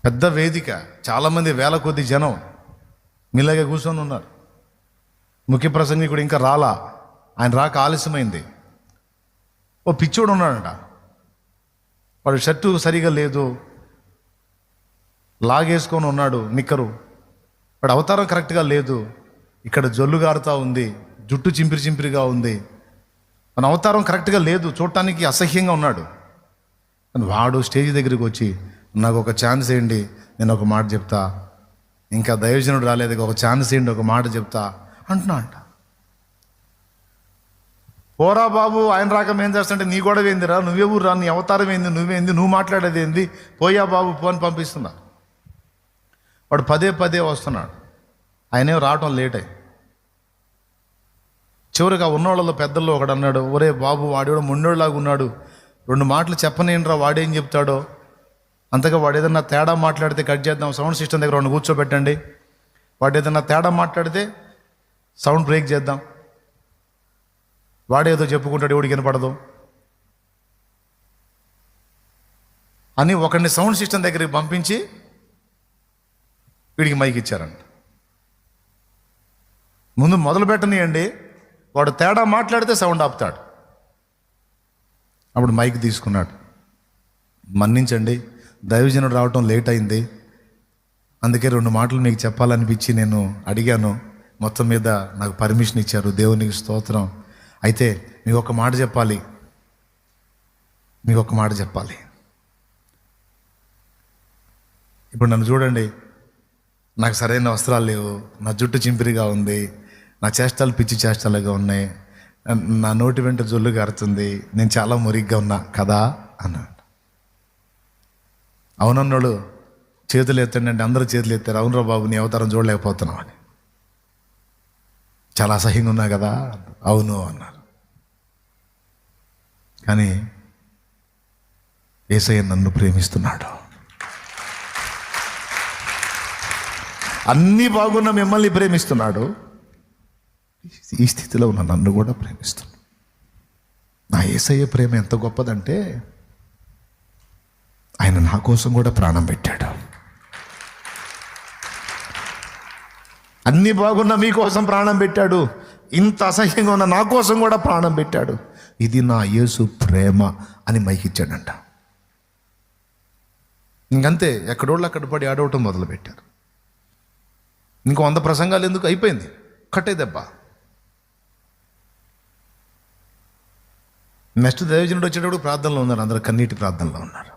పెద్ద వేదిక, చాలామంది వేల కొద్ది జనం మీలాగే కూర్చొని ఉన్నారు. ముఖ్య ప్రసంగికుడు ఇంకా రాలా, ఆయన రాక ఆలస్యమైంది. ఓ పిచ్చోడు ఉన్నాడంట, వాడు షర్టు సరిగా లేదు, లాగేసుకొని ఉన్నాడు నిక్కరు, వాడు అవతారం కరెక్ట్గా లేదు, ఇక్కడ జొల్లు గారుతూ ఉంది, జుట్టు చింపిరిగా ఉంది, మన అవతారం కరెక్ట్గా లేదు, చూడటానికి అసహ్యంగా ఉన్నాడు. వాడు స్టేజ్ దగ్గరికి వచ్చి, నాకు ఒక ఛాన్స్ ఏంటి, నేను ఒక మాట చెప్తా, ఇంకా దైవజనుడు రాలేదు, ఒక ఛాన్స్ ఏంటి, ఒక మాట చెప్తా అంటున్నా అంట. పోరా బాబు, ఆయన రాక ఏం చేస్తుంటే నీ గొడవ ఏందిరా, నువ్వెవరు రా, నీ అవతారం ఏంది, నువ్వేంది, నువ్వు మాట్లాడేది ఏంది, పోయా బాబు ఫోన్ పంపిస్తున్నా. వాడు పదే వస్తున్నాడు, ఆయనేం రావటం లేట్ అయ్యి. చివరికి ఆ ఉన్నోళ్ళలో పెద్దల్లో ఒకడు అన్నాడు, ఒరే బాబు, వాడేవాడు మొండోళ్ళలాగా ఉన్నాడు, 2 మాటలు చెప్పనేనరా, వాడేం చెప్తాడో, అంతగా వాడు ఏదన్నా తేడా మాట్లాడితే కట్ చేద్దాం, సౌండ్ సిస్టమ్ దగ్గర వాడిని కూర్చోబెట్టండి, వాడు ఏదన్నా తేడా మాట్లాడితే సౌండ్ బ్రేక్ చేద్దాం, వాడేదో చెప్పుకుంటాడు, ఎవడికి వినపడదు అని ఒకరిని సౌండ్ సిస్టమ్ దగ్గరికి పంపించి వీడికి మైక్ ఇచ్చారంట. ముందు మొదలు పెట్టనియండి, వాడు తేడా మాట్లాడితే సౌండ్ ఆపుతాడు. అప్పుడు మైక్ తీసుకున్నాడు, మన్నించండి, దైవజనుడు రావటం లేట్ అయింది, అందుకే 2 మాటలు మీకు చెప్పాలనిపించి నేను అడిగాను, మొత్తం మీద నాకు పర్మిషన్ ఇచ్చారు, దేవునికి స్తోత్రం. అయితే మీకు ఒక మాట చెప్పాలి, ఇప్పుడు నన్ను చూడండి, నాకు సరైన వస్త్రాలు లేవు, నా జుట్టు చింపిరిగా ఉంది, నా చేష్టలు పిచ్చి చేష్టలుగా ఉన్నాయి, నా నోటి వెంట జొల్లు గారుతుంది, నేను చాలా మురిగ్గా ఉన్నా కదా అన్నాడు. అవునన్నాడు, చేతులు ఎత్తండి, అందరూ చేతులు ఎత్తారు. అవునరా బాబు, నీ అవతారం చూడలేకపోతున్నావు అని. చాలా అసహ్యంగా ఉన్నా కదా, అవును అన్నారు. కానీ యేసయ్య నన్ను ప్రేమిస్తున్నాడు, అన్నీ బాగున్న మిమ్మల్ని ప్రేమిస్తున్నాడు, ఈ స్థితిలో ఉన్న నన్ను కూడా ప్రేమిస్తున్నాడు. నా యేసయ్య ప్రేమ ఎంత గొప్పదంటే ఆయన నా కోసం కూడా ప్రాణం పెట్టాడు. అన్నీ బాగున్న మీకోసం ప్రాణం పెట్టాడు, ఇంత అసహ్యంగా ఉన్న నా కోసం కూడా ప్రాణం పెట్టాడు. ఇది నా యేసు ప్రేమ అని మైకిచ్చాడంట. ఇంకంతే, ఎక్కడోళ్ళు అక్కడ పడి ఆడవటం మొదలుపెట్టారు. ఇంకో 100 ప్రసంగాలు ఎందుకు, అయిపోయింది, కట్టే దెబ్బ. నెక్స్ట్ దైవజనుడు వచ్చేటప్పుడు ప్రార్థనలో ఉన్నారు, అందరూ కన్నీటి ప్రార్థనలో ఉన్నారు.